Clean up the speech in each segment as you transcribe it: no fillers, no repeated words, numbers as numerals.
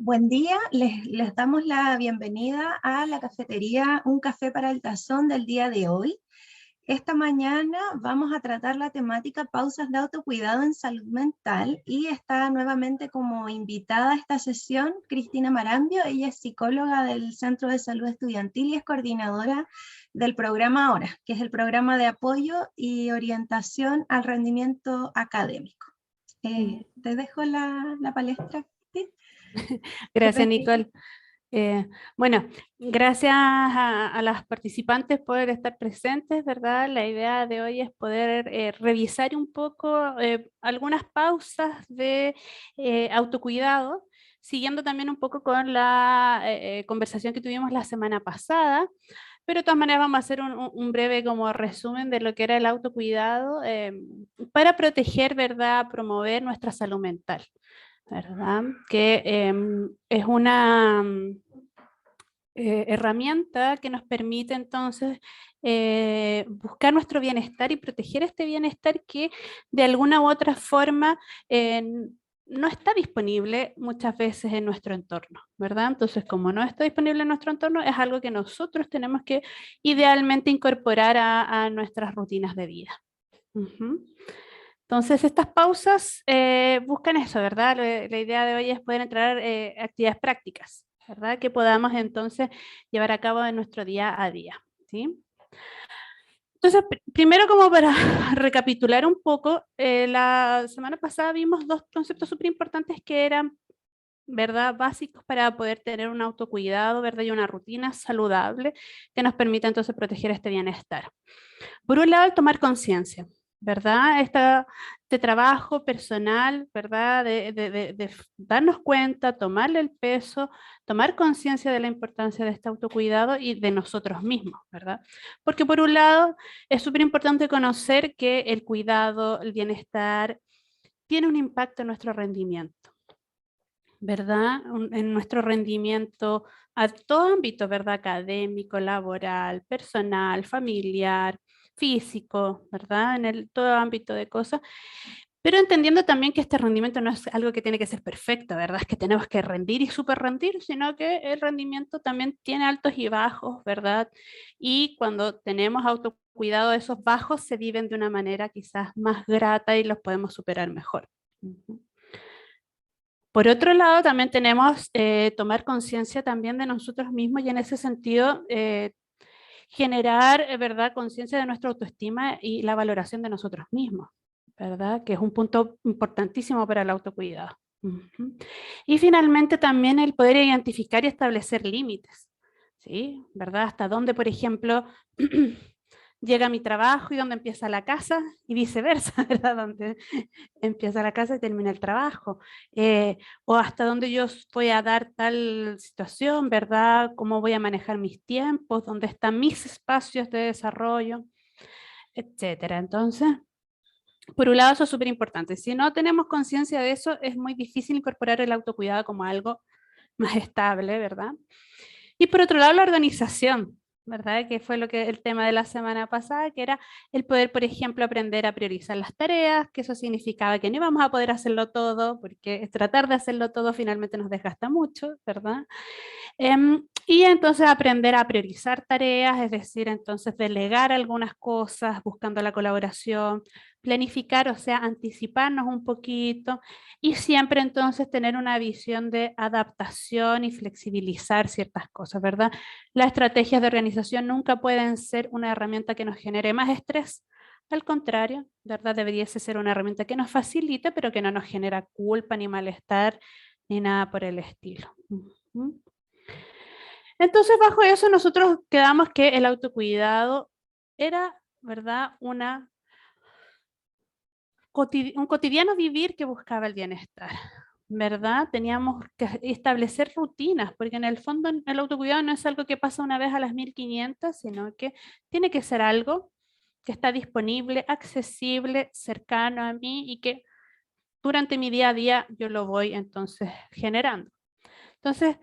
Buen día, les damos la bienvenida a la cafetería Un Café para el Tazón del día de hoy. Esta mañana vamos a tratar la temática pausas de autocuidado en salud mental y está nuevamente como invitada a esta sesión Cristina Marambio. Ella es psicóloga del Centro de Salud Estudiantil y es coordinadora del programa Ahora, que es el programa de apoyo y orientación al rendimiento académico. Te dejo la palestra, Cristi. Gracias, Nicole. Bueno, gracias a las participantes por estar presentes, ¿verdad? La idea de hoy es poder revisar un poco algunas pausas de autocuidado, siguiendo también un poco con la conversación que tuvimos la semana pasada, pero de todas maneras vamos a hacer un breve como resumen de lo que era el autocuidado para proteger, ¿verdad? Promover nuestra salud mental. ¿Verdad? Que es una herramienta que nos permite entonces buscar nuestro bienestar y proteger este bienestar que de alguna u otra forma no está disponible muchas veces en nuestro entorno, ¿verdad? Entonces, como no está disponible en nuestro entorno, es algo que nosotros tenemos que idealmente incorporar a nuestras rutinas de vida. Entonces, estas pausas buscan eso, ¿verdad? La idea de hoy es poder entrar actividades prácticas, ¿verdad? Que podamos entonces llevar a cabo en nuestro día a día, ¿sí? Entonces, primero como para recapitular un poco, la semana pasada vimos dos conceptos súper importantes que eran, ¿verdad? Básicos para poder tener un autocuidado, ¿verdad? Y una rutina saludable que nos permita entonces proteger este bienestar. Por un lado, el tomar conciencia, ¿verdad? Este trabajo personal, ¿verdad? De darnos cuenta, tomarle el peso, tomar conciencia de la importancia de este autocuidado y de nosotros mismos, ¿verdad? Porque por un lado, es súper importante conocer que el cuidado, el bienestar, tiene un impacto en nuestro rendimiento, ¿verdad? En nuestro rendimiento a todo ámbito, ¿verdad? Académico, laboral, personal, familiar, físico, ¿verdad? Todo ámbito de cosas, pero entendiendo también que este rendimiento no es algo que tiene que ser perfecto, ¿verdad? Es que tenemos que rendir y súper rendir, sino que el rendimiento también tiene altos y bajos, ¿verdad? Y cuando tenemos autocuidado, esos bajos se viven de una manera quizás más grata y los podemos superar mejor. Por otro lado, también tenemos tomar conciencia también de nosotros mismos y en ese sentido generar, ¿verdad?, conciencia de nuestra autoestima y la valoración de nosotros mismos, ¿verdad? Que es un punto importantísimo para el autocuidado. Y finalmente también el poder identificar y establecer límites, ¿sí? ¿Verdad? Hasta dónde, por ejemplo, llega mi trabajo y dónde empieza la casa y viceversa, ¿verdad? Donde empieza la casa y termina el trabajo. O hasta dónde yo voy a dar tal situación, ¿verdad? Cómo voy a manejar mis tiempos, dónde están mis espacios de desarrollo, etcétera. Entonces, por un lado, eso es súper importante. Si no tenemos conciencia de eso, es muy difícil incorporar el autocuidado como algo más estable, ¿verdad? Y por otro lado, la organización, ¿verdad? Que fue el tema de la semana pasada, que era el poder, por ejemplo, aprender a priorizar las tareas, que eso significaba que no íbamos a poder hacerlo todo, porque tratar de hacerlo todo finalmente nos desgasta mucho, ¿verdad? Y entonces aprender a priorizar tareas, es decir, entonces delegar algunas cosas buscando la colaboración, planificar, o sea, anticiparnos un poquito y siempre entonces tener una visión de adaptación y flexibilizar ciertas cosas, ¿verdad? Las estrategias de organización nunca pueden ser una herramienta que nos genere más estrés. Al contrario, ¿verdad? Debería ser una herramienta que nos facilite, pero que no nos genera culpa ni malestar ni nada por el estilo. Entonces, bajo eso, nosotros quedamos que el autocuidado era, ¿verdad?, un cotidiano vivir que buscaba el bienestar, ¿verdad? Teníamos que establecer rutinas, porque en el fondo el autocuidado no es algo que pasa una vez a las 1500, sino que tiene que ser algo que está disponible, accesible, cercano a mí y que durante mi día a día yo lo voy entonces generando. Entonces,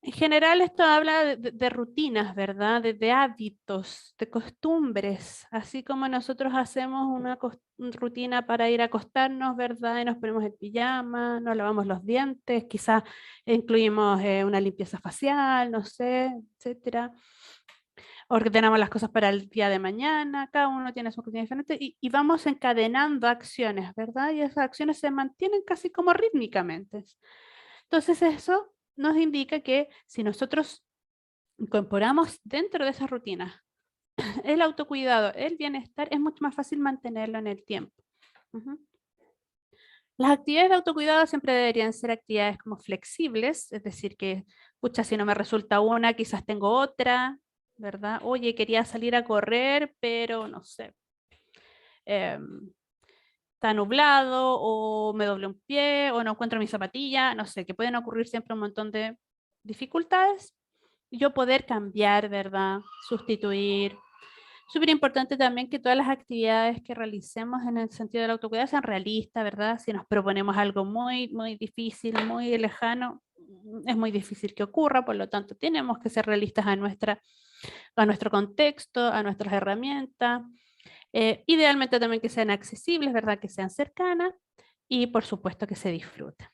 En general esto habla de rutinas, ¿verdad? De hábitos, de costumbres, así como nosotros hacemos una rutina para ir a acostarnos, ¿verdad? Y nos ponemos el pijama, nos lavamos los dientes, quizás incluimos una limpieza facial, no sé, etcétera. Ordenamos las cosas para el día de mañana, cada uno tiene su rutina diferente y vamos encadenando acciones, ¿verdad? Y esas acciones se mantienen casi como rítmicamente. Entonces eso nos indica que si nosotros incorporamos dentro de esas rutinas el autocuidado, el bienestar, es mucho más fácil mantenerlo en el tiempo. Las actividades de autocuidado siempre deberían ser actividades como flexibles, es decir, que, pucha, si no me resulta una, quizás tengo otra, ¿verdad? Oye, quería salir a correr, pero no sé, está nublado, o me doblé un pie, o no encuentro mi zapatilla, no sé, que pueden ocurrir siempre un montón de dificultades. Yo poder cambiar, ¿verdad? Sustituir. Súper importante también que todas las actividades que realicemos en el sentido del autocuidado sean realistas, ¿verdad? Si nos proponemos algo muy, muy difícil, muy lejano, es muy difícil que ocurra, por lo tanto tenemos que ser realistas a nuestro contexto, a nuestras herramientas. Idealmente también que sean accesibles, ¿verdad? Que sean cercanas y por supuesto que se disfruten,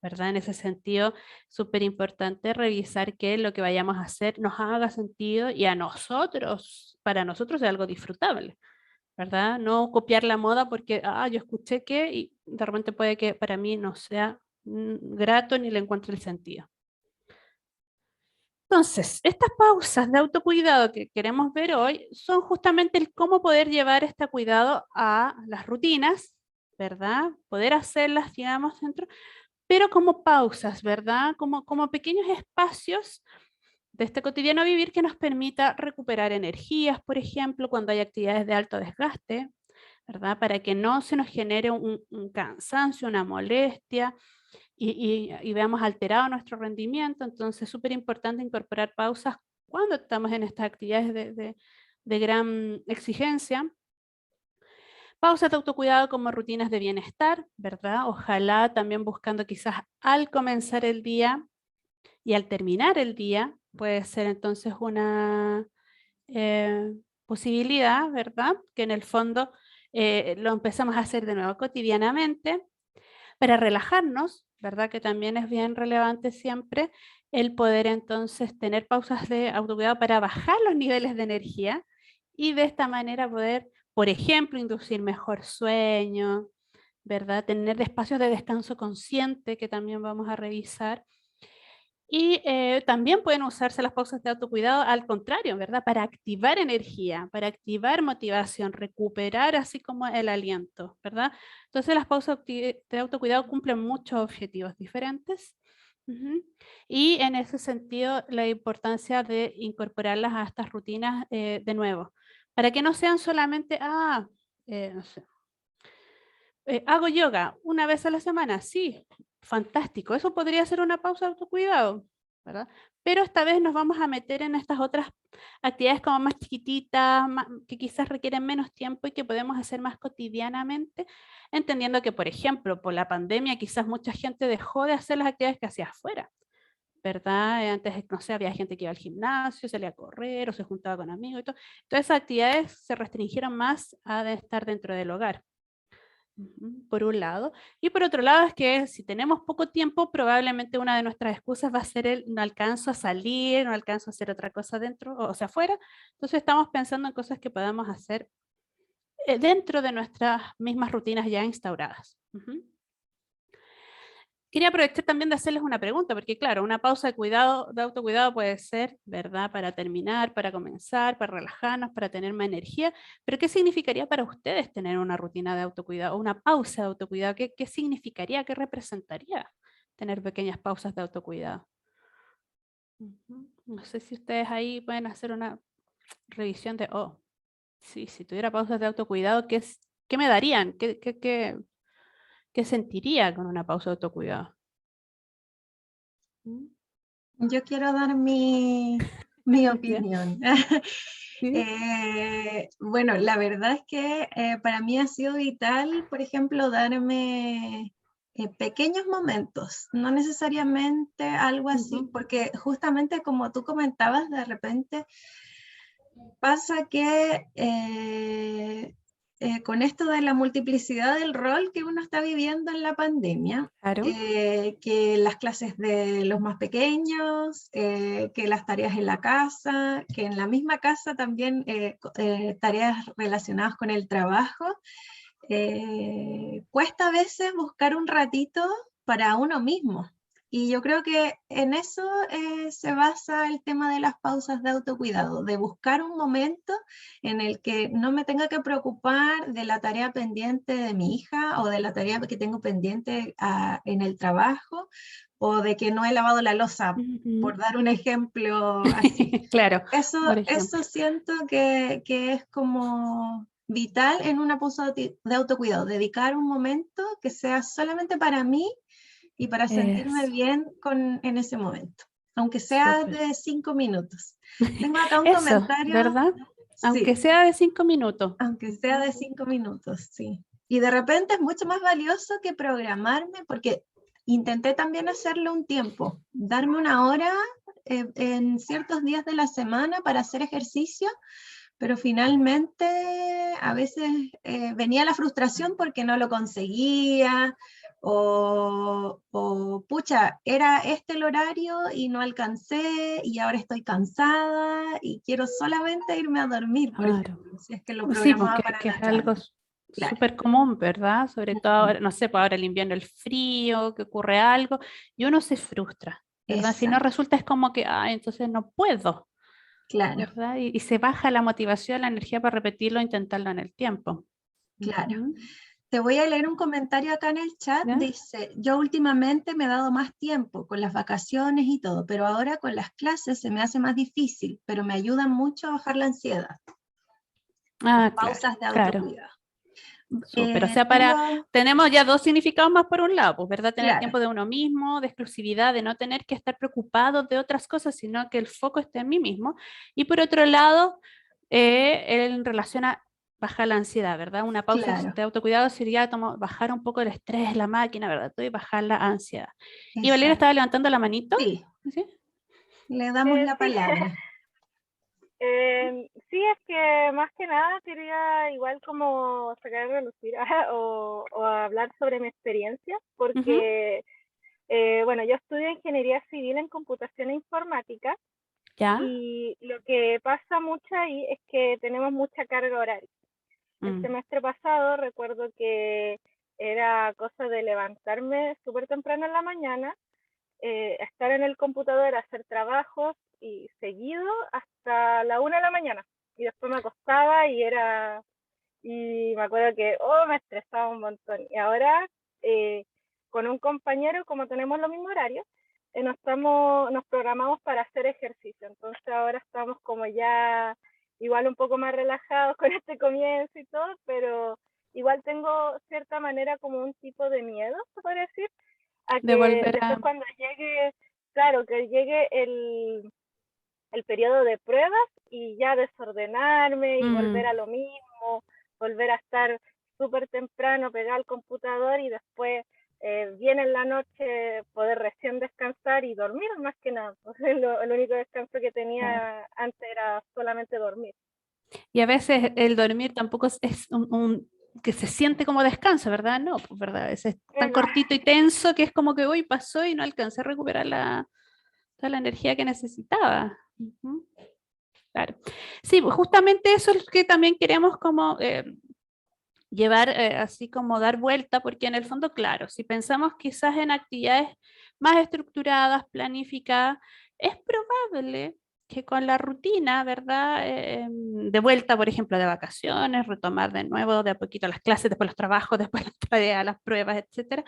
¿verdad? En ese sentido, súper importante revisar que lo que vayamos a hacer nos haga sentido y a nosotros, para nosotros es algo disfrutable, ¿verdad? No copiar la moda porque, yo escuché que y de repente puede que para mí no sea grato ni le encuentre el sentido. Entonces, estas pausas de autocuidado que queremos ver hoy son justamente el cómo poder llevar este cuidado a las rutinas, ¿verdad? Poder hacerlas, digamos, dentro, pero como pausas, ¿verdad? Como pequeños espacios de este cotidiano vivir que nos permita recuperar energías, por ejemplo, cuando hay actividades de alto desgaste, ¿verdad? Para que no se nos genere un cansancio, una molestia, y veamos alterado nuestro rendimiento. Entonces es súper importante incorporar pausas cuando estamos en estas actividades de gran exigencia. Pausas de autocuidado como rutinas de bienestar, ¿verdad? Ojalá también buscando quizás al comenzar el día y al terminar el día, puede ser entonces una posibilidad, ¿verdad? Que en el fondo lo empezamos a hacer de nuevo cotidianamente para relajarnos, ¿verdad? Que también es bien relevante siempre el poder entonces tener pausas de autocuidado para bajar los niveles de energía y de esta manera poder, por ejemplo, inducir mejor sueño, ¿verdad? Tener espacios de descanso consciente que también vamos a revisar. Y también pueden usarse las pausas de autocuidado al contrario, ¿verdad? Para activar energía, para activar motivación, recuperar así como el aliento, ¿verdad? Entonces las pausas de autocuidado cumplen muchos objetivos diferentes. Y en ese sentido, la importancia de incorporarlas a estas rutinas de nuevo, para que no sean solamente, no sé, hago yoga una vez a la semana, sí, fantástico, eso podría ser una pausa de autocuidado, ¿verdad? Pero esta vez nos vamos a meter en estas otras actividades como más chiquititas, que quizás requieren menos tiempo y que podemos hacer más cotidianamente, entendiendo que, por ejemplo, por la pandemia quizás mucha gente dejó de hacer las actividades que hacía afuera, ¿verdad? Antes, no sé, había gente que iba al gimnasio, salía a correr o se juntaba con amigos y todo. Todas esas actividades se restringieron más a de estar dentro del hogar. Por un lado. Y por otro lado es que si tenemos poco tiempo, probablemente una de nuestras excusas va a ser el no alcanzo a salir, no alcanzo a hacer otra cosa dentro, o sea, afuera. Entonces estamos pensando en cosas que podamos hacer dentro de nuestras mismas rutinas ya instauradas. Quería aprovechar también de hacerles una pregunta, porque claro, una pausa de cuidado, de autocuidado puede ser, ¿verdad? Para terminar, para comenzar, para relajarnos, para tener más energía, pero ¿qué significaría para ustedes tener una rutina de autocuidado o una pausa de autocuidado? ¿Qué significaría, qué representaría tener pequeñas pausas de autocuidado? No sé si ustedes ahí pueden hacer una revisión de, sí, si tuviera pausas de autocuidado, ¿qué me darían? ¿Qué sentiría con una pausa de autocuidado? Yo quiero dar mi ¿Ya? opinión. ¿Sí? Bueno, la verdad es que para mí ha sido vital, por ejemplo, darme pequeños momentos, no necesariamente algo así, porque justamente como tú comentabas, de repente pasa que con esto de la multiplicidad del rol que uno está viviendo en la pandemia, Claro. que las clases de los más pequeños, que las tareas en la casa, que en la misma casa también tareas relacionadas con el trabajo, cuesta a veces buscar un ratito para uno mismo. Y yo creo que en eso se basa el tema de las pausas de autocuidado, de buscar un momento en el que no me tenga que preocupar de la tarea pendiente de mi hija o de la tarea que tengo pendiente en el trabajo o de que no he lavado la loza, por dar un ejemplo así. Claro, por Eso ejemplo. siento que es como vital en una pausa de autocuidado, dedicar un momento que sea solamente para mí y para sentirme Eso, bien en ese momento, aunque sea súper. de 5 minutos. Tengo acá un Eso, comentario, ¿verdad? Aunque sí, sea de 5 minutos. aunque sea de 5 minutos, sí. Y de repente es mucho más valioso que programarme, porque intenté también hacerlo un tiempo, darme una hora en ciertos días de la semana para hacer ejercicio, pero finalmente a veces venía la frustración porque no lo conseguía, pucha, era este el horario y no alcancé y ahora estoy cansada y quiero solamente irme a dormir, por Claro. ejemplo, si es que lo Sí, programaba porque para que la es algo tarde. Claro. súper común, ¿verdad? Sobre todo ahora, no sé, pues ahora el invierno, el frío, que ocurre algo, y uno se frustra, ¿verdad? Si no Exacto, resulta es como que, ah, entonces no puedo, claro, ¿verdad? Y se baja la motivación, la energía para repetirlo, intentarlo en el tiempo. claro. Ujú. Te voy a leer un comentario acá en el chat. ¿Ya? Dice, yo últimamente me he dado más tiempo con las vacaciones y todo, pero ahora con las clases se me hace más difícil, pero me ayudan mucho a bajar la ansiedad. Las Ah, claro, pausas de claro. autocuidado. Súper. O sea, Tengo, tenemos ya dos significados más por un lado, pues, ¿verdad? Tener claro, tiempo de uno mismo, de exclusividad, de no tener que estar preocupado de otras cosas, sino que el foco esté en mí mismo. Y por otro lado, en relación a bajar la ansiedad, ¿verdad? Una pausa claro, de autocuidado sería bajar un poco el estrés, la máquina, ¿verdad? Y bajar la ansiedad. Y Valeria exacto. estaba levantando la manito. Sí, ¿Sí? le damos la Sí, palabra. sí, es que más que nada quería igual como sacar a relucir o hablar sobre mi experiencia, Ujú. porque, bueno, yo estudio ingeniería civil en computación e informática Ya. y lo que pasa mucho ahí es que tenemos mucha carga horaria. El Mm. semestre pasado recuerdo que era cosa de levantarme súper temprano en la mañana, estar en el computador, hacer trabajos y seguido hasta la 1 de la mañana. Y después me acostaba y me acuerdo que, me estresaba un montón. Y ahora, eh, con un compañero, como tenemos los mismos horarios, nos programamos para hacer ejercicio. Entonces ahora estamos como ya igual un poco más relajados con este comienzo y todo, pero igual tengo cierta manera como un tipo de miedo, se podría decir, a De que volver después a... cuando llegue, claro, que llegue el periodo de pruebas y ya desordenarme y volver Mm. a lo mismo, volver a estar súper temprano pegado al computador y después viene en la noche poder recién descansar y dormir más que nada. El único descanso que Claro. tenía antes era solamente dormir. Y a veces el dormir tampoco es que se siente como descanso, ¿verdad? No, pues verdad, es tan No, cortito y tenso que es como que hoy pasó y no alcancé a recuperar toda la energía que necesitaba. Ujú. Claro. Sí, pues justamente eso es lo que también queremos como llevar, así como dar vuelta, porque en el fondo, claro, si pensamos quizás en actividades más estructuradas, planificadas, es probable que con la rutina, ¿verdad? De vuelta, por ejemplo, de vacaciones, retomar de nuevo de a poquito las clases, después los trabajos, después las tareas, las pruebas, etcétera,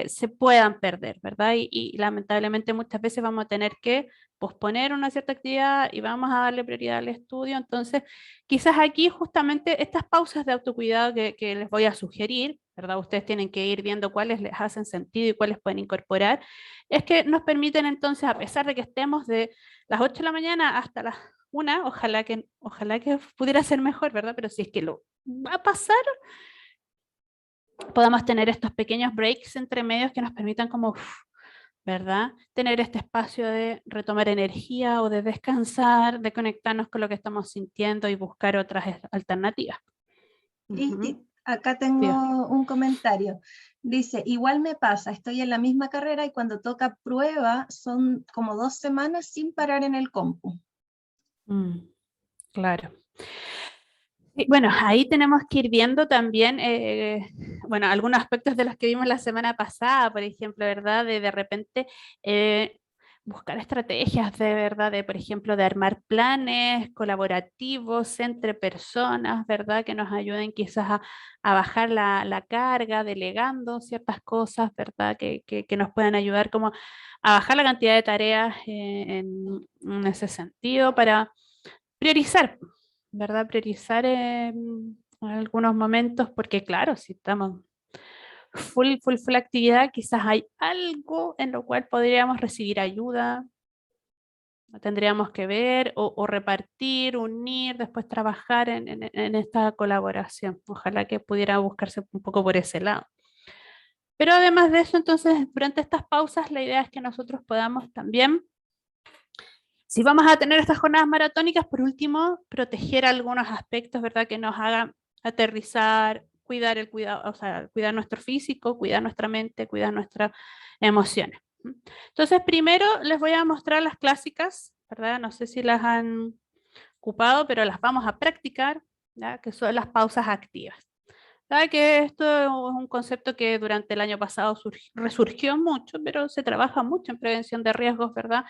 se puedan perder, ¿verdad? Y lamentablemente muchas veces vamos a tener que posponer una cierta actividad y vamos a darle prioridad al estudio. Entonces, quizás aquí justamente estas pausas de autocuidado que les voy a sugerir, ¿verdad? Ustedes tienen que ir viendo cuáles les hacen sentido y cuáles pueden incorporar, es que nos permiten entonces, a pesar de que estemos de las 8 de la mañana hasta las 1, ojalá que pudiera ser mejor, ¿verdad? Pero si es que lo va a pasar, podamos tener estos pequeños breaks entre medios que nos permitan como, ¿verdad? Tener este espacio de retomar energía o de descansar, de conectarnos con lo que estamos sintiendo y buscar otras alternativas. Y acá Sí. tengo un comentario. Dice, igual me pasa, estoy en la misma carrera y cuando toca prueba son como 2 semanas sin parar en el compu. Claro. Y bueno, ahí tenemos que ir viendo también, bueno, algunos aspectos de los que vimos la semana pasada, por ejemplo, ¿verdad? De repente buscar estrategias de verdad, de por ejemplo, de armar planes colaborativos entre personas, ¿verdad? Que nos ayuden quizás a bajar la carga, delegando ciertas cosas, ¿verdad? Que nos puedan ayudar como a bajar la cantidad de tareas en ese sentido para priorizar, ¿verdad? Priorizar en algunos momentos, porque claro, si estamos full actividad, quizás hay algo en lo cual podríamos recibir ayuda, tendríamos que ver o repartir, unir, después trabajar en esta colaboración. Ojalá que pudiera buscarse un poco por ese lado. Pero además de eso, entonces, durante estas pausas, la idea es que nosotros podamos también, si vamos a tener estas jornadas maratónicas, por último, proteger algunos aspectos, ¿verdad? Que nos hagan aterrizar, cuidar el cuidado, o sea, cuidar nuestro físico, cuidar nuestra mente, cuidar nuestras emociones. Entonces, primero les voy a mostrar las clásicas, ¿verdad? No sé si las han ocupado, pero las vamos a practicar, ¿ya? Que son las pausas activas. ¿Verdad? Que esto es un concepto que durante el año pasado resurgió mucho, pero se trabaja mucho en prevención de riesgos, ¿verdad?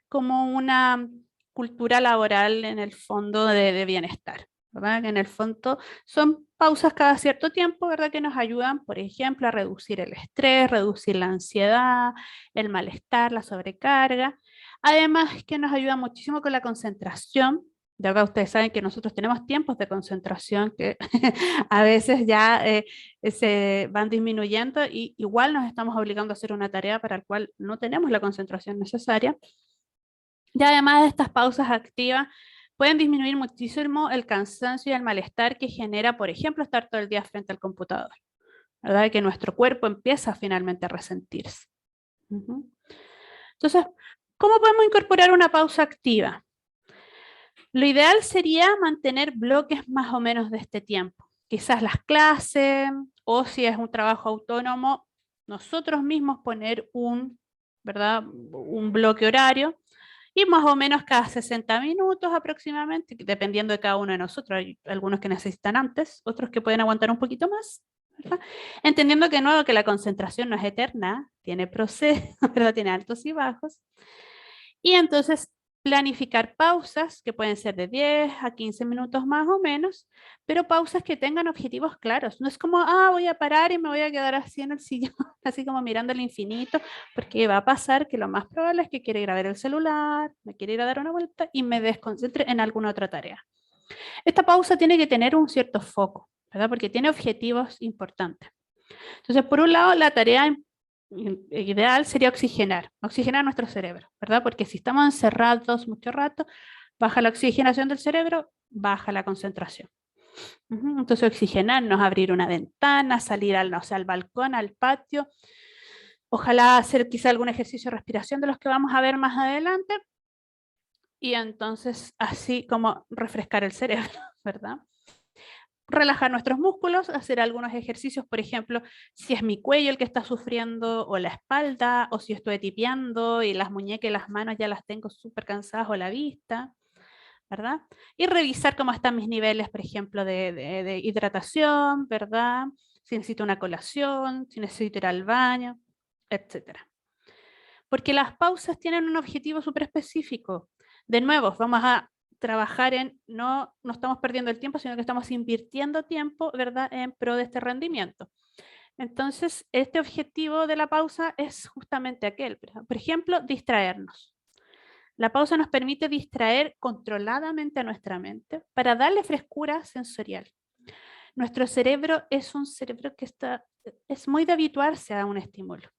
Como una cultura laboral en el fondo de bienestar, ¿verdad? Que en el fondo son pausas cada cierto tiempo, ¿verdad? Que nos ayudan, por ejemplo, a reducir el estrés, reducir la ansiedad, el malestar, la sobrecarga. Además, que nos ayuda muchísimo con la concentración. De verdad, ustedes saben que nosotros tenemos tiempos de concentración que a veces ya se van disminuyendo y igual nos estamos obligando a hacer una tarea para la cual no tenemos la concentración necesaria. Y además de estas pausas activas, pueden disminuir muchísimo el cansancio y el malestar que genera, por ejemplo, estar todo el día frente al computador, ¿verdad? Que nuestro cuerpo empieza finalmente a resentirse. Entonces, ¿cómo podemos incorporar una pausa activa? Lo ideal sería mantener bloques más o menos de este tiempo. Quizás las clases o si es un trabajo autónomo, nosotros mismos poner ¿verdad? Un bloque horario y más o menos cada 60 minutos aproximadamente, dependiendo de cada uno de nosotros. Hay algunos que necesitan antes, otros que pueden aguantar un poquito más, ¿verdad? Entendiendo que nuevo que la concentración no es eterna, tiene procesos, ¿verdad? Tiene altos y bajos. Y entonces planificar pausas que pueden ser de 10 a 15 minutos más o menos, pero pausas que tengan objetivos claros. No es como, voy a parar y me voy a quedar así en el sillón, así como mirando el infinito, porque va a pasar que lo más probable es que quiera ir a ver el celular, me quiera ir a dar una vuelta y me desconcentre en alguna otra tarea. Esta pausa tiene que tener un cierto foco, ¿verdad? Porque tiene objetivos importantes. Entonces, por un lado, la tarea ideal sería oxigenar nuestro cerebro, ¿verdad? Porque si estamos encerrados mucho rato, baja la oxigenación del cerebro, baja la concentración. Entonces, oxigenarnos, abrir una ventana, salir al balcón, al patio, ojalá hacer quizá algún ejercicio de respiración de los que vamos a ver más adelante, y entonces así como refrescar el cerebro, ¿verdad? Relajar nuestros músculos, hacer algunos ejercicios, por ejemplo, si es mi cuello el que está sufriendo o la espalda, o si estoy tipeando y las muñecas y las manos ya las tengo súper cansadas o la vista, ¿verdad? Y revisar cómo están mis niveles, por ejemplo, de hidratación, ¿verdad? Si necesito una colación, si necesito ir al baño, etcétera. Porque las pausas tienen un objetivo súper específico. De nuevo, vamos a trabajar no estamos perdiendo el tiempo, sino que estamos invirtiendo tiempo, ¿verdad?, en pro de este rendimiento. Entonces, este objetivo de la pausa es justamente aquel, por ejemplo, distraernos. La pausa nos permite distraer controladamente a nuestra mente para darle frescura sensorial. Nuestro cerebro es un cerebro que es muy de habituarse a un estímulo.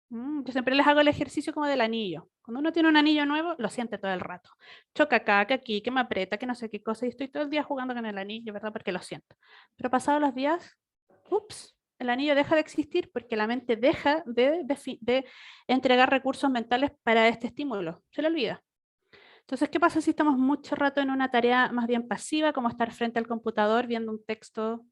Yo siempre les hago el ejercicio como del anillo. Cuando uno tiene un anillo nuevo, lo siente todo el rato. Choca acá, que aquí, que me aprieta, que no sé qué cosa, y estoy todo el día jugando con el anillo, ¿verdad? Porque lo siento. Pero pasados los días, ups, el anillo deja de existir porque la mente deja de entregar recursos mentales para este estímulo, se le olvida. Entonces, ¿qué pasa si estamos mucho rato en una tarea más bien pasiva, como estar frente al computador viendo un texto?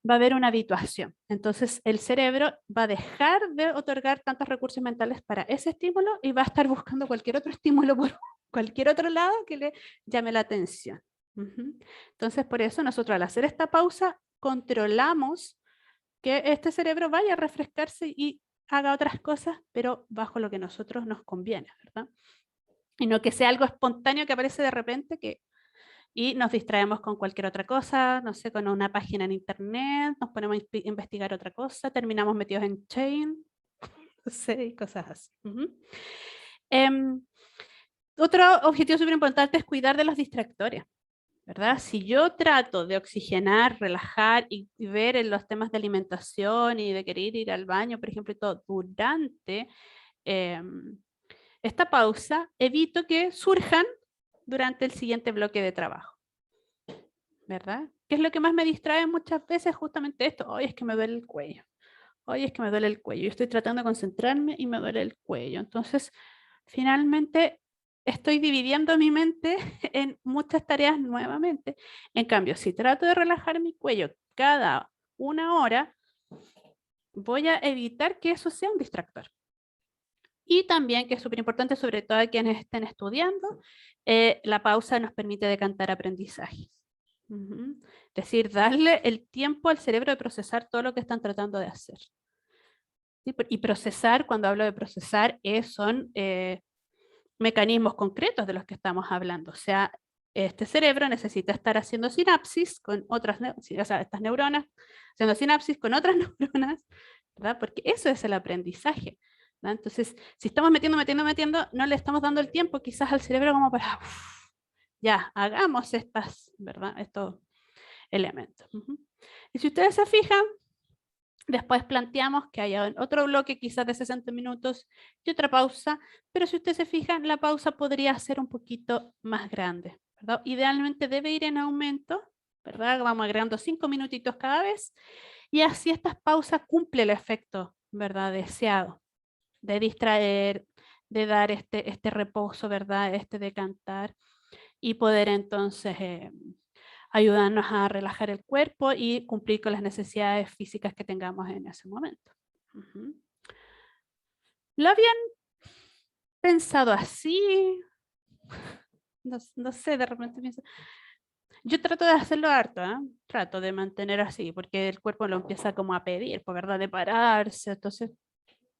Va a haber una habituación. Entonces, el cerebro va a dejar de otorgar tantos recursos mentales para ese estímulo y va a estar buscando cualquier otro estímulo por cualquier otro lado que le llame la atención. Entonces, por eso nosotros al hacer esta pausa, controlamos que este cerebro vaya a refrescarse y haga otras cosas, pero bajo lo que a nosotros nos conviene, ¿verdad? Y no que sea algo espontáneo que aparece de repente y nos distraemos con cualquier otra cosa, no sé, con una página en internet, nos ponemos a investigar otra cosa, terminamos metidos en chain, no sé, y cosas así. Otro objetivo súper importante es cuidar de los distractores, ¿verdad? Si yo trato de oxigenar, relajar y ver en los temas de alimentación y de querer ir al baño, por ejemplo, y todo durante esta pausa, evito que surjan durante el siguiente bloque de trabajo, ¿verdad? ¿Qué es lo que más me distrae muchas veces? Justamente esto, hoy es que me duele el cuello, hoy es que me duele el cuello, yo estoy tratando de concentrarme y me duele el cuello. Entonces, finalmente, estoy dividiendo mi mente en muchas tareas nuevamente. En cambio, si trato de relajar mi cuello cada 1 hora, voy a evitar que eso sea un distractor. Y también, que es súper importante, sobre todo a quienes estén estudiando, la pausa nos permite decantar aprendizajes. Es decir, darle el tiempo al cerebro de procesar todo lo que están tratando de hacer. ¿Sí? Y procesar, cuando hablo de procesar, son mecanismos concretos de los que estamos hablando. O sea, este cerebro necesita estar haciendo sinapsis con otras, o sea, estas neuronas haciendo sinapsis con otras neuronas, ¿verdad? Porque eso es el aprendizaje. ¿Verdad? Entonces, si estamos metiendo, no le estamos dando el tiempo quizás al cerebro como para, ya, hagamos ¿verdad? Estos elementos. Y si ustedes se fijan, después planteamos que haya otro bloque quizás de 60 minutos y otra pausa, pero si ustedes se fijan, la pausa podría ser un poquito más grande, ¿verdad? Idealmente debe ir en aumento, ¿verdad? Vamos agregando 5 minutitos cada vez y así estas pausas cumplen el efecto, ¿verdad? Deseado, de distraer, de dar este reposo, ¿verdad? Este decantar y poder entonces ayudarnos a relajar el cuerpo y cumplir con las necesidades físicas que tengamos en ese momento. ¿Lo habían pensado así? No sé, de repente pienso. Yo trato de hacerlo harto, ¿eh? Trato de mantener así, porque el cuerpo lo empieza como a pedir, por verdad, de pararse. Entonces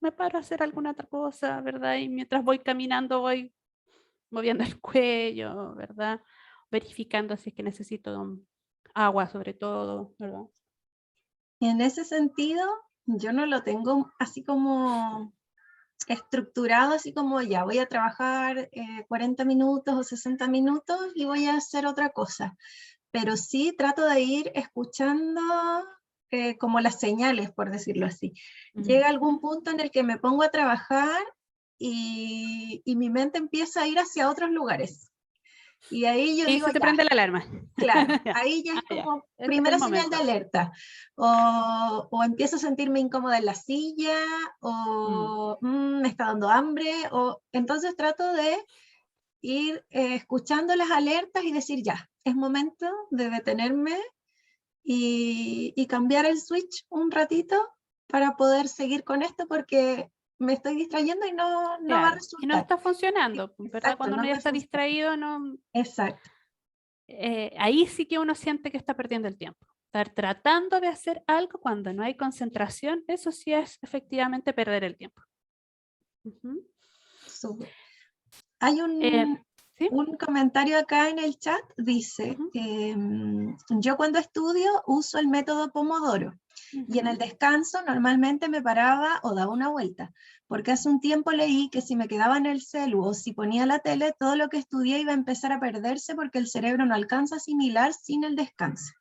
me paro a hacer alguna otra cosa, ¿verdad? Y mientras voy caminando voy moviendo el cuello, ¿verdad? Verificando si es que necesito agua sobre todo, ¿verdad? En ese sentido, yo no lo tengo así como estructurado, así como ya voy a trabajar 40 minutos o 60 minutos y voy a hacer otra cosa. Pero sí trato de ir escuchando como las señales, por decirlo así. Llega algún punto en el que me pongo a trabajar y mi mente empieza a ir hacia otros lugares. Y ahí yo digo, se te prende la alarma. Claro, ahí ya es como primera señal de alerta. O empiezo a sentirme incómoda en la silla, o me está dando hambre, o entonces trato de ir escuchando las alertas y decir ya, es momento de detenerme y cambiar el switch un ratito para poder seguir con esto porque me estoy distrayendo y no va a Claro, y no resultar. está funcionando, ¿verdad? Exacto, Cuando no uno ya me está funciona. distraído, no, Exacto. ahí sí que uno siente que está perdiendo el tiempo. Estar tratando de hacer algo cuando no hay concentración, eso sí es efectivamente perder el tiempo. Súper. Hay ¿Sí? un comentario acá en el chat, dice, yo cuando estudio uso el método Pomodoro y en el descanso normalmente me paraba o daba una vuelta, porque hace un tiempo leí que si me quedaba en el celu o si ponía la tele, todo lo que estudié iba a empezar a perderse porque el cerebro no alcanza a asimilar sin el descanso.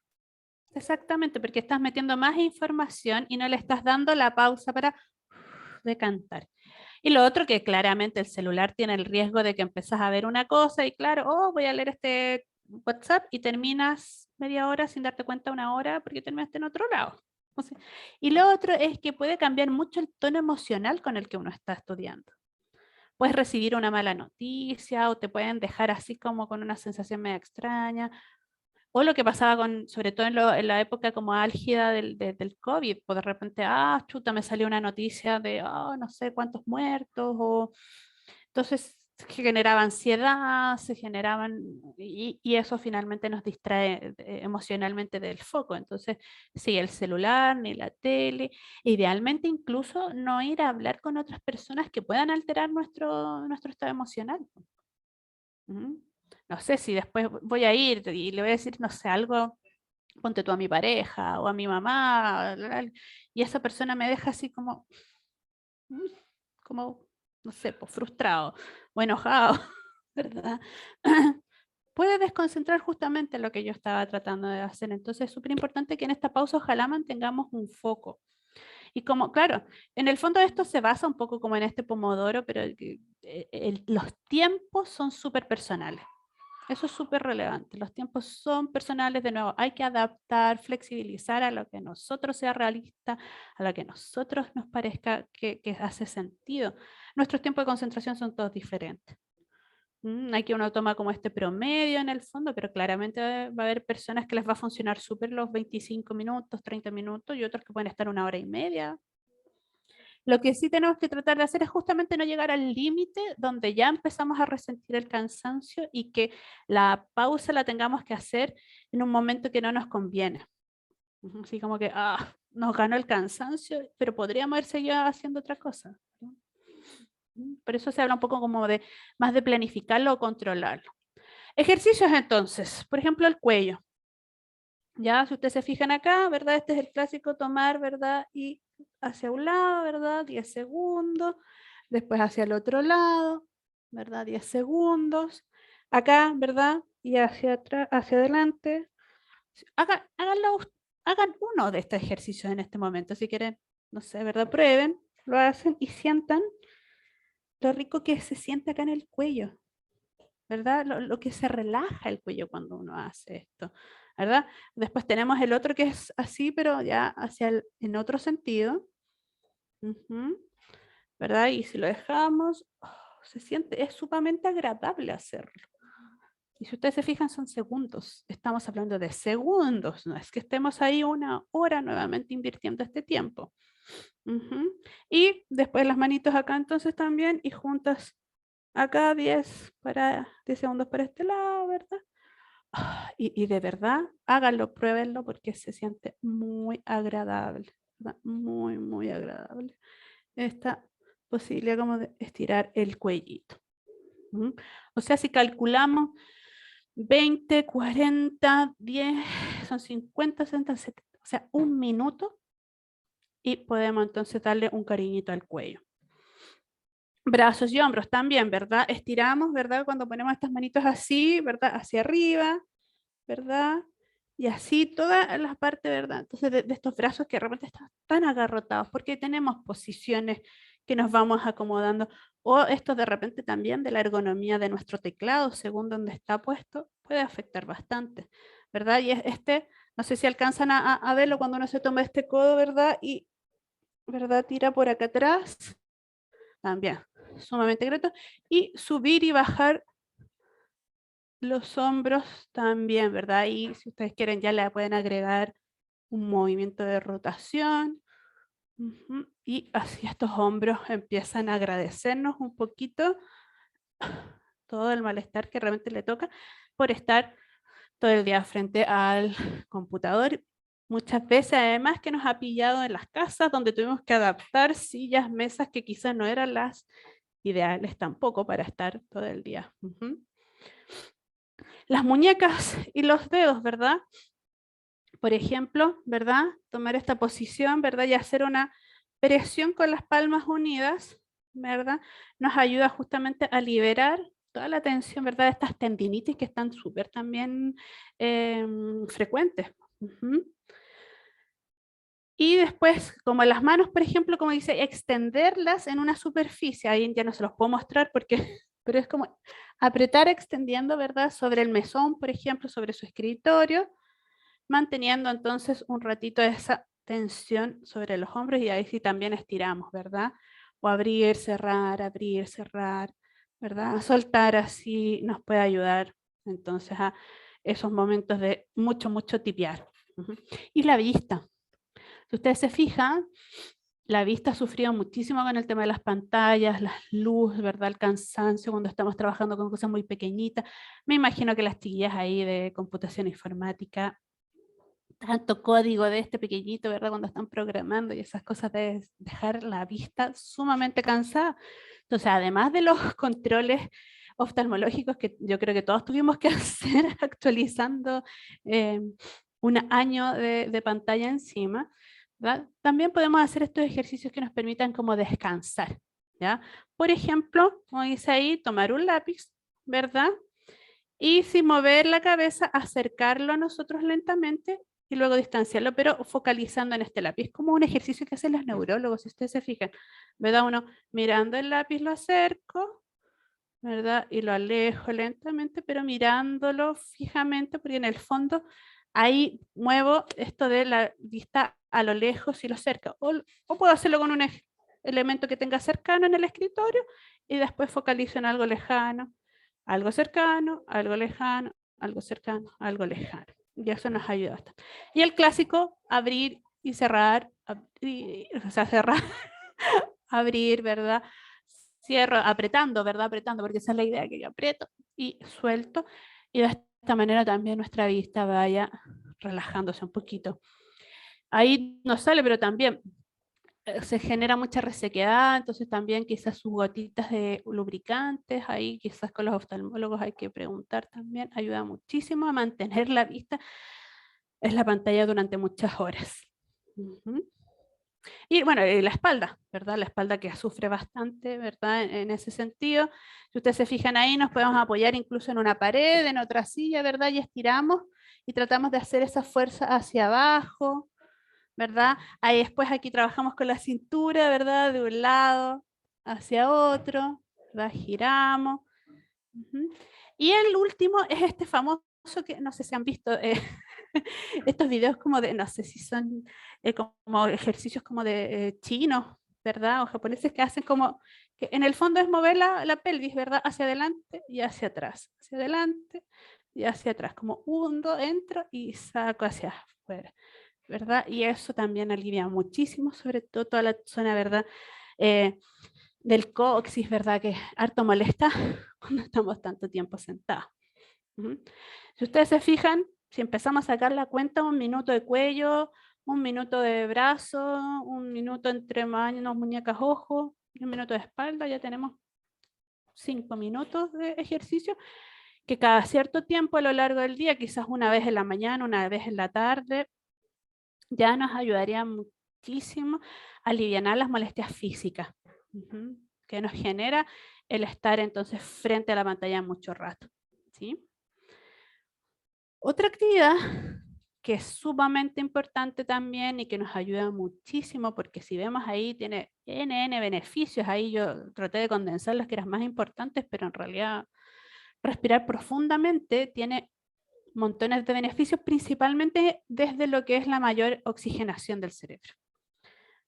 Exactamente, porque estás metiendo más información y no le estás dando la pausa para decantar. Y lo otro que claramente el celular tiene el riesgo de que empezás a ver una cosa y claro, voy a leer este WhatsApp y terminas media hora sin darte cuenta 1 hora porque terminaste en otro lado. Entonces, y lo otro es que puede cambiar mucho el tono emocional con el que uno está estudiando. Puedes recibir una mala noticia o te pueden dejar así como con una sensación medio extraña. O lo que pasaba sobre todo en la época como álgida del COVID, pues de repente, chuta, me salió una noticia de, no sé cuántos muertos, entonces se generaba ansiedad, y eso finalmente nos distrae emocionalmente del foco. Entonces, sí, el celular, ni la tele, idealmente incluso no ir a hablar con otras personas que puedan alterar nuestro estado emocional. No sé si después voy a ir y le voy a decir, no sé, algo, ponte tú a mi pareja o a mi mamá, y esa persona me deja así como, no sé, pues frustrado o enojado, ¿verdad? Puede desconcentrar justamente lo que yo estaba tratando de hacer. Entonces es súper importante que en esta pausa ojalá mantengamos un foco. Y como, claro, en el fondo esto se basa un poco como en este pomodoro, pero los tiempos son súper personales. Eso es súper relevante. Los tiempos son personales, de nuevo, hay que adaptar, flexibilizar a lo que a nosotros sea realista, a lo que a nosotros nos parezca que hace sentido. Nuestros tiempos de concentración son todos diferentes. Aquí uno toma como este promedio en el fondo, pero claramente va a haber personas que les va a funcionar súper los 25 minutos, 30 minutos y otros que pueden estar 1 hora y media. Lo que sí tenemos que tratar de hacer es justamente no llegar al límite donde ya empezamos a resentir el cansancio y que la pausa la tengamos que hacer en un momento que no nos conviene. Así como que, nos ganó el cansancio, pero podríamos haber seguido haciendo otra cosa. Por eso se habla un poco como de más de planificarlo o controlarlo. Ejercicios entonces, por ejemplo el cuello. Ya, si ustedes se fijan acá, ¿verdad? Este es el clásico tomar, ¿verdad? Y hacia un lado, ¿verdad? 10 segundos. Después hacia el otro lado, ¿verdad? 10 segundos. Acá, ¿verdad? Y hacia atrás, hacia adelante. Hagan uno de estos ejercicios en este momento. Si quieren, no sé, ¿verdad? Prueben, lo hacen y sientan lo rico que se siente acá en el cuello, ¿verdad? Lo que se relaja el cuello cuando uno hace esto, ¿verdad? Después tenemos el otro que es así, pero ya en otro sentido, ¿verdad? Y si lo dejamos, se siente, es sumamente agradable hacerlo. Y si ustedes se fijan, son segundos. Estamos hablando de segundos, no es que estemos ahí 1 hora nuevamente invirtiendo este tiempo. Y después las manitos acá entonces también, y juntas acá 10 segundos para este lado, ¿verdad? Y de verdad, háganlo, pruébenlo porque se siente muy agradable, ¿verdad? Muy, muy agradable. Esta posibilidad como de estirar el cuellito. O sea, si calculamos 20, 40, 10, son 50, 60, 70, o sea, 1 minuto y podemos entonces darle un cariñito al cuello. Brazos y hombros también, ¿verdad? Estiramos, ¿verdad? Cuando ponemos estas manitos así, ¿verdad? Hacia arriba, ¿verdad? Y así toda la parte, ¿verdad? Entonces de estos brazos que de repente están tan agarrotados, porque tenemos posiciones que nos vamos acomodando, o esto de repente también de la ergonomía de nuestro teclado, según donde está puesto, puede afectar bastante, ¿verdad? Y no sé si alcanzan a verlo cuando uno se toma este codo, ¿verdad? Y, ¿verdad? Tira por acá atrás, también, sumamente grato, y subir y bajar los hombros también, ¿verdad? Y si ustedes quieren ya le pueden agregar un movimiento de rotación. Y así estos hombros empiezan a agradecernos un poquito todo el malestar que realmente le toca por estar todo el día frente al computador. Muchas veces además que nos ha pillado en las casas donde tuvimos que adaptar sillas, mesas que quizás no eran las ideales tampoco para estar todo el día. Las muñecas y los dedos, ¿verdad? Por ejemplo, ¿verdad? Tomar esta posición, ¿verdad? Y hacer una presión con las palmas unidas, ¿verdad? Nos ayuda justamente a liberar toda la tensión, ¿verdad? De estas tendinitis que están súper también frecuentes. Y después, como las manos, por ejemplo, como dice, extenderlas en una superficie. Ahí ya no se los puedo mostrar porque, pero es como apretar extendiendo, ¿verdad? Sobre el mesón, por ejemplo, sobre su escritorio, manteniendo entonces un ratito esa tensión sobre los hombros y ahí sí también estiramos, ¿verdad? O abrir, cerrar, ¿verdad? Soltar así nos puede ayudar entonces a esos momentos de mucho tipear. Y la vista. Si ustedes se fijan, la vista ha sufrido muchísimo con el tema de las pantallas, las luces, ¿verdad? El cansancio cuando estamos trabajando con cosas muy pequeñitas. Me imagino que las chiquillas ahí de computación informática, tanto código de este pequeñito, ¿verdad? Cuando están programando y esas cosas de dejar la vista sumamente cansada. Entonces, además de los controles oftalmológicos que yo creo que todos tuvimos que hacer actualizando un año de pantalla encima, ¿verdad? También podemos hacer estos ejercicios que nos permitan como descansar, ¿ya? Por ejemplo, como dice ahí, tomar un lápiz, ¿verdad? Y sin mover la cabeza, acercarlo a nosotros lentamente y luego distanciarlo, pero focalizando en este lápiz, como un ejercicio que hacen los neurólogos, si ustedes se fijan, ¿verdad? Uno mirando el lápiz lo acerco, ¿verdad? Y lo alejo lentamente, pero mirándolo fijamente, porque en el fondo ahí muevo esto de la vista a lo lejos y lo cerca. O puedo hacerlo con un elemento que tenga cercano en el escritorio y después focalizo en algo lejano, algo cercano, algo lejano, algo cercano, algo lejano. Y eso nos ayuda bastante. Y el clásico, abrir y cerrar, o sea, cerrar, abrir, ¿verdad? Cierro, apretando, ¿verdad? Apretando, porque esa es la idea, que yo aprieto y suelto. Y de esta manera también nuestra vista vaya relajándose un poquito. Ahí no sale, pero también se genera mucha resequedad, entonces también quizás sus gotitas de lubricantes, ahí quizás con los oftalmólogos hay que preguntar también, ayuda muchísimo a mantener la vista en la pantalla durante muchas horas. Y bueno, la espalda, ¿verdad? La espalda que sufre bastante, ¿verdad? En ese sentido, si ustedes se fijan ahí, nos podemos apoyar incluso en una pared, en otra silla, ¿verdad? Y estiramos y tratamos de hacer esa fuerza hacia abajo, ¿verdad? Ahí después aquí trabajamos con la cintura, ¿verdad? De un lado hacia otro, ¿verdad? Giramos. Y el último es este famoso que no sé si han visto estos videos como de, no sé si son como ejercicios como de chinos, ¿verdad? O japoneses que hacen como, que en el fondo es mover la pelvis, ¿verdad? Hacia adelante y hacia atrás, hacia adelante y hacia atrás, como hundo, entro y saco hacia afuera, ¿verdad? Y eso también alivia muchísimo, sobre todo toda la zona, ¿verdad? Del coxis, ¿verdad? Que harto molesta cuando estamos tanto tiempo sentados. Si ustedes se fijan, si empezamos a sacar la cuenta, 1 minuto de cuello, 1 minuto de brazo, 1 minuto entre manos, muñecas, ojos, y 1 minuto de espalda, ya tenemos 5 minutos de ejercicio, que cada cierto tiempo a lo largo del día, quizás una vez en la mañana, una vez en la tarde, ya nos ayudaría muchísimo a aliviar las molestias físicas que nos genera el estar entonces frente a la pantalla mucho rato, ¿sí? Otra actividad que es sumamente importante también y que nos ayuda muchísimo, porque si vemos ahí tiene NN beneficios, ahí yo traté de condensar los que eran más importantes, pero en realidad respirar profundamente tiene montones de beneficios, principalmente desde lo que es la mayor oxigenación del cerebro.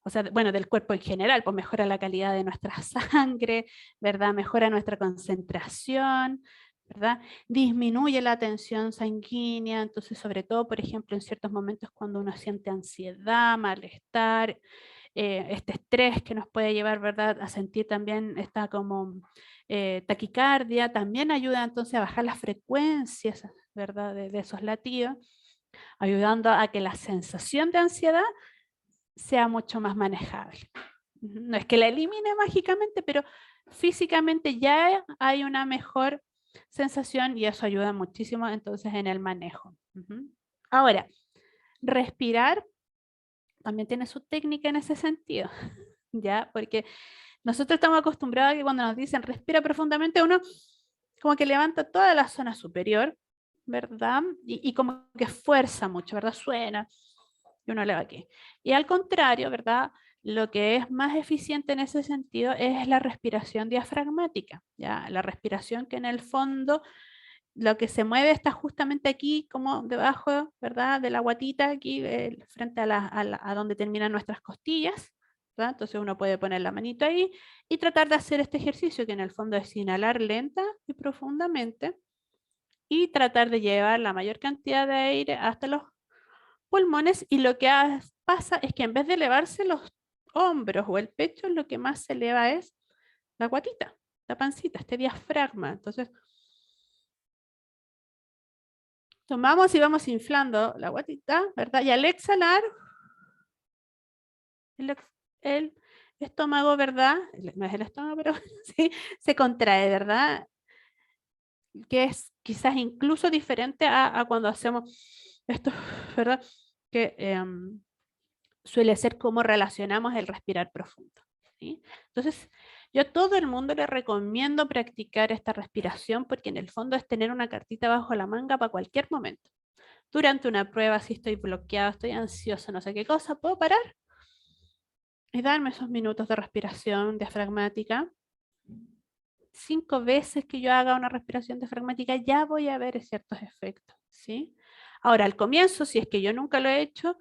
O sea, bueno, del cuerpo en general, pues mejora la calidad de nuestra sangre, ¿verdad? Mejora nuestra concentración, ¿verdad? Disminuye la tensión sanguínea, entonces sobre todo, por ejemplo, en ciertos momentos cuando uno siente ansiedad, malestar, este estrés que nos puede llevar, ¿verdad? A sentir también esta como taquicardia, también ayuda entonces a bajar las frecuencias, ¿verdad? De esos latidos, ayudando a que la sensación de ansiedad sea mucho más manejable. No es que la elimine mágicamente, pero físicamente ya hay una mejor sensación y eso ayuda muchísimo entonces en el manejo. Ahora, respirar también tiene su técnica en ese sentido, ¿ya? Porque nosotros estamos acostumbrados a que cuando nos dicen respira profundamente, uno como que levanta toda la zona superior, ¿verdad? Y como que fuerza mucho, ¿verdad? Suena y uno le va aquí. Y al contrario, ¿verdad? Lo que es más eficiente en ese sentido es la respiración diafragmática, ¿ya? La respiración que en el fondo lo que se mueve está justamente aquí, como debajo, ¿verdad? De la guatita, aquí, frente a donde terminan nuestras costillas, ¿verdad? Entonces uno puede poner la manito ahí y tratar de hacer este ejercicio, que en el fondo es inhalar lenta y profundamente, y tratar de llevar la mayor cantidad de aire hasta los pulmones, y lo que pasa es que en vez de elevarse los hombros o el pecho, lo que más se eleva es la guatita, la pancita, este diafragma. Entonces, tomamos y vamos inflando la guatita, ¿verdad? Y al exhalar, el estómago, ¿verdad? No es el estómago, pero sí, se contrae, ¿verdad? Que es quizás incluso diferente a cuando hacemos esto, ¿verdad? Que suele ser como relacionamos el respirar profundo, ¿sí? Entonces, yo a todo el mundo le recomiendo practicar esta respiración, porque en el fondo es tener una cartita bajo la manga para cualquier momento. Durante una prueba, si estoy bloqueado, estoy ansioso, no sé qué cosa, puedo parar y darme esos minutos de respiración diafragmática. 5 veces que yo haga una respiración diafragmática ya voy a ver ciertos efectos, ¿sí? Ahora, al comienzo, si es que yo nunca lo he hecho,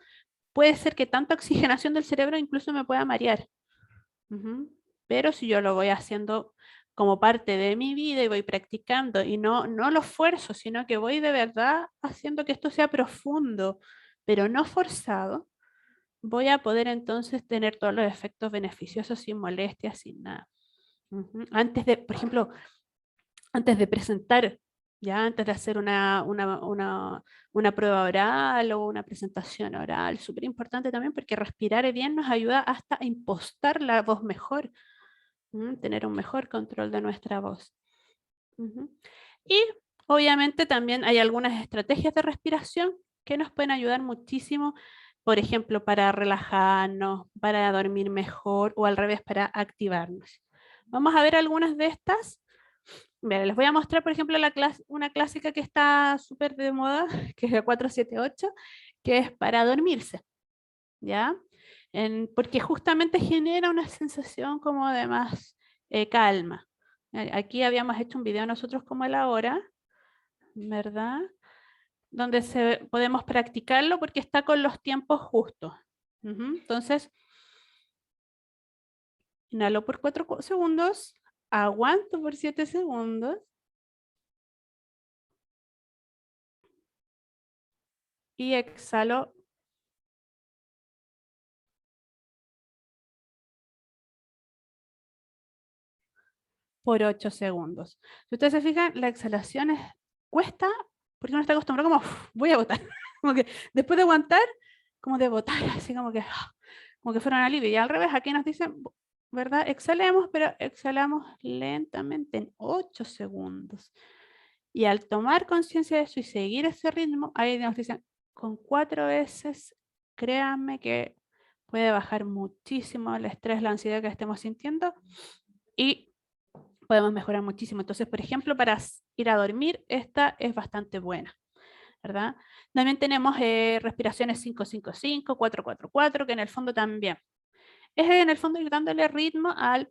puede ser que tanta oxigenación del cerebro incluso me pueda marear. Pero si yo lo voy haciendo como parte de mi vida y voy practicando y no lo fuerzo, sino que voy de verdad haciendo que esto sea profundo, pero no forzado, voy a poder entonces tener todos los efectos beneficiosos sin molestias, sin nada. Antes de, por ejemplo, antes de presentar, ya antes de hacer una prueba oral o una presentación oral, súper importante también, porque respirar bien nos ayuda hasta a impostar la voz mejor, tener un mejor control de nuestra voz. Y obviamente también hay algunas estrategias de respiración que nos pueden ayudar muchísimo, por ejemplo, para relajarnos, para dormir mejor o al revés, para activarnos. Vamos a ver algunas de estas. Mira, les voy a mostrar, por ejemplo, una clásica que está súper de moda, que es la 478, que es para dormirse, ¿ya? Porque justamente genera una sensación como de más calma. Aquí habíamos hecho un video nosotros como el ahora, ¿verdad? Donde podemos practicarlo porque está con los tiempos justos. Entonces, inhalo por 4 segundos, aguanto por 7 segundos, y exhalo por 8 segundos. Si ustedes se fijan, la exhalación cuesta porque uno está acostumbrado como, voy a botar. Como que después de aguantar, como de botar, así como que fuera un alivio. Y al revés, aquí nos dicen, ¿verdad? Exhalemos, pero exhalamos lentamente en 8 segundos. Y al tomar conciencia de eso y seguir ese ritmo, ahí nos dicen, con 4 veces, créanme que puede bajar muchísimo el estrés, la ansiedad que estemos sintiendo y podemos mejorar muchísimo. Entonces, por ejemplo, para ir a dormir, esta es bastante buena, ¿verdad? También tenemos respiraciones 5-5-5, 4-4-4, que en el fondo también es en el fondo ir dándole ritmo al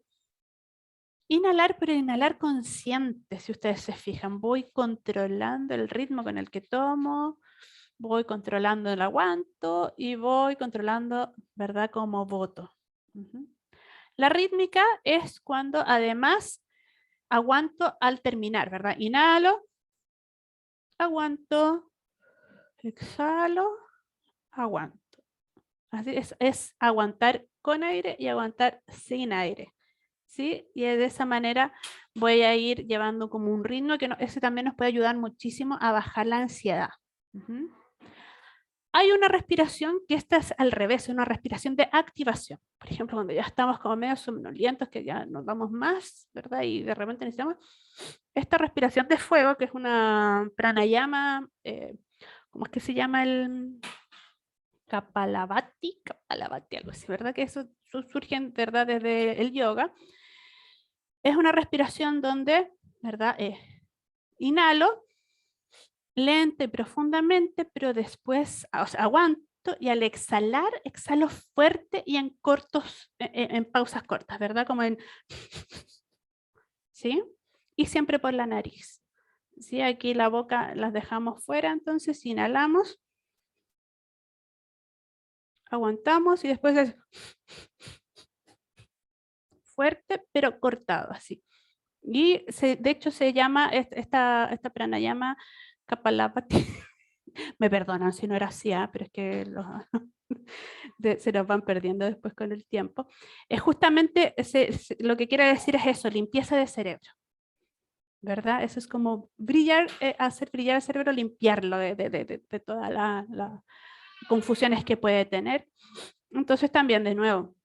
inhalar, pero inhalar consciente. Si ustedes se fijan, voy controlando el ritmo con el que tomo, voy controlando el aguanto y voy controlando, ¿verdad?, como boto. La rítmica es cuando además aguanto al terminar, ¿verdad? Inhalo, aguanto, exhalo, aguanto. Así es aguantar con aire y aguantar sin aire, ¿sí? Y de esa manera voy a ir llevando como un ritmo que ese también nos puede ayudar muchísimo a bajar la ansiedad. Hay una respiración que esta es al revés, una respiración de activación. Por ejemplo, cuando ya estamos como medio somnolientos, que ya nos vamos más, ¿verdad? Y de repente necesitamos esta respiración de fuego, que es una pranayama, ¿cómo es que se llama el Kapalabhati, algo así, ¿verdad? Que eso surge, ¿verdad?, desde el yoga. Es una respiración donde, ¿verdad? Inhalo lenta y profundamente, pero después, o sea, aguanto y al exhalar, exhalo fuerte y en pausas cortas, ¿verdad? Como en... ¿Sí? Y siempre por la nariz, ¿sí? Aquí la boca las dejamos fuera, entonces inhalamos, aguantamos y después es fuerte, pero cortado, así. Y de hecho se llama, esta pranayama Kapalabhati. Me perdonan si no era así, pero es que se los van perdiendo después con el tiempo. Es justamente, lo que quiere decir es eso, limpieza de cerebro, ¿verdad? Eso es como brillar, hacer brillar el cerebro, limpiarlo de todas las confusiones que puede tener. Entonces también, de nuevo,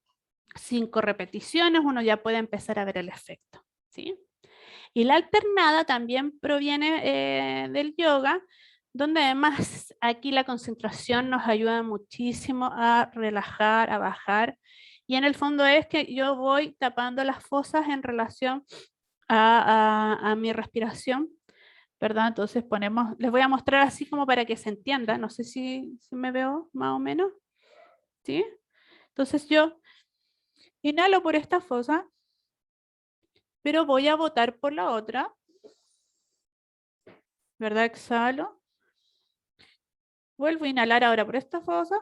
5 repeticiones, uno ya puede empezar a ver el efecto, ¿sí? Y la alternada también proviene del yoga, donde además aquí la concentración nos ayuda muchísimo a relajar, a bajar. Y en el fondo es que yo voy tapando las fosas en relación a mi respiración, ¿verdad? Entonces ponemos, les voy a mostrar así como para que se entienda. No sé si me veo más o menos, ¿sí? Entonces yo inhalo por esta fosa, pero voy a botar por la otra, ¿verdad? Exhalo. Vuelvo a inhalar ahora por esta fosa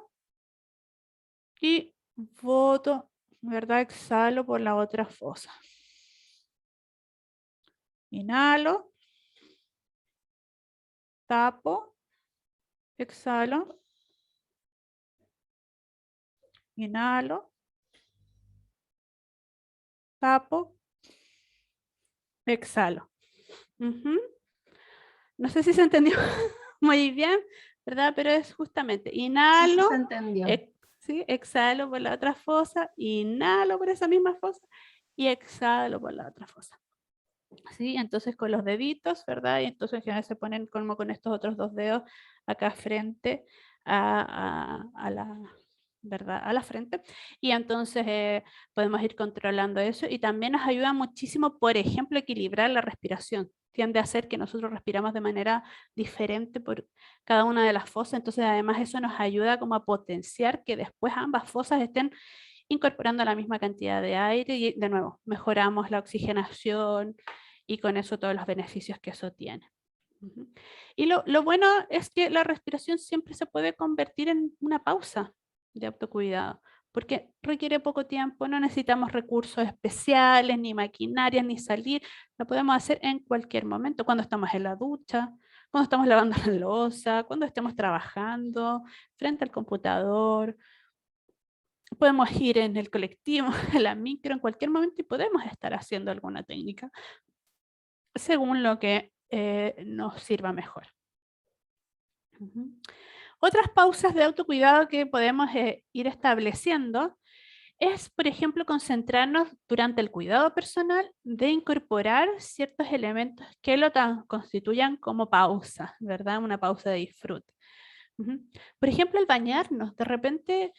y boto, ¿verdad? Exhalo por la otra fosa. Inhalo, tapo, exhalo, inhalo, tapo, exhalo. No sé si se entendió muy bien, ¿verdad? Pero es justamente inhalo, Sí, se entendió. ¿sí? Exhalo por la otra fosa, inhalo por esa misma fosa y exhalo por la otra fosa. ¿Sí? Entonces con los deditos, ¿verdad? Y entonces en general se ponen como con estos otros 2 dedos acá frente a la, ¿verdad? A la frente. Y entonces podemos ir controlando eso y también nos ayuda muchísimo, por ejemplo, equilibrar la respiración. Tiende a hacer que nosotros respiramos de manera diferente por cada una de las fosas. Entonces además eso nos ayuda como a potenciar que después ambas fosas estén incorporando la misma cantidad de aire y de nuevo mejoramos la oxigenación y con eso todos los beneficios que eso tiene. Y lo bueno es que la respiración siempre se puede convertir en una pausa de autocuidado, porque requiere poco tiempo, no necesitamos recursos especiales, ni maquinarias, ni salir, lo podemos hacer en cualquier momento, cuando estamos en la ducha, cuando estamos lavando la loza, cuando estemos trabajando, frente al computador, podemos ir en el colectivo, en la micro, en cualquier momento y podemos estar haciendo alguna técnica según lo que nos sirva mejor. Otras pausas de autocuidado que podemos ir estableciendo es, por ejemplo, concentrarnos durante el cuidado personal de incorporar ciertos elementos que lo constituyan como pausa, ¿verdad? Una pausa de disfrute. Por ejemplo, el bañarnos. De repente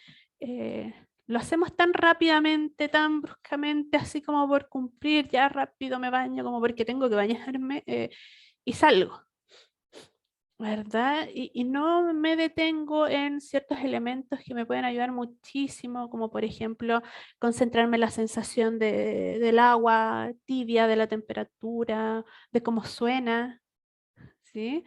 lo hacemos tan rápidamente, tan bruscamente, así como por cumplir, ya rápido me baño, como porque tengo que bañarme y salgo, ¿verdad? Y no me detengo en ciertos elementos que me pueden ayudar muchísimo, como por ejemplo concentrarme en la sensación del agua tibia, de la temperatura, de cómo suena, ¿sí?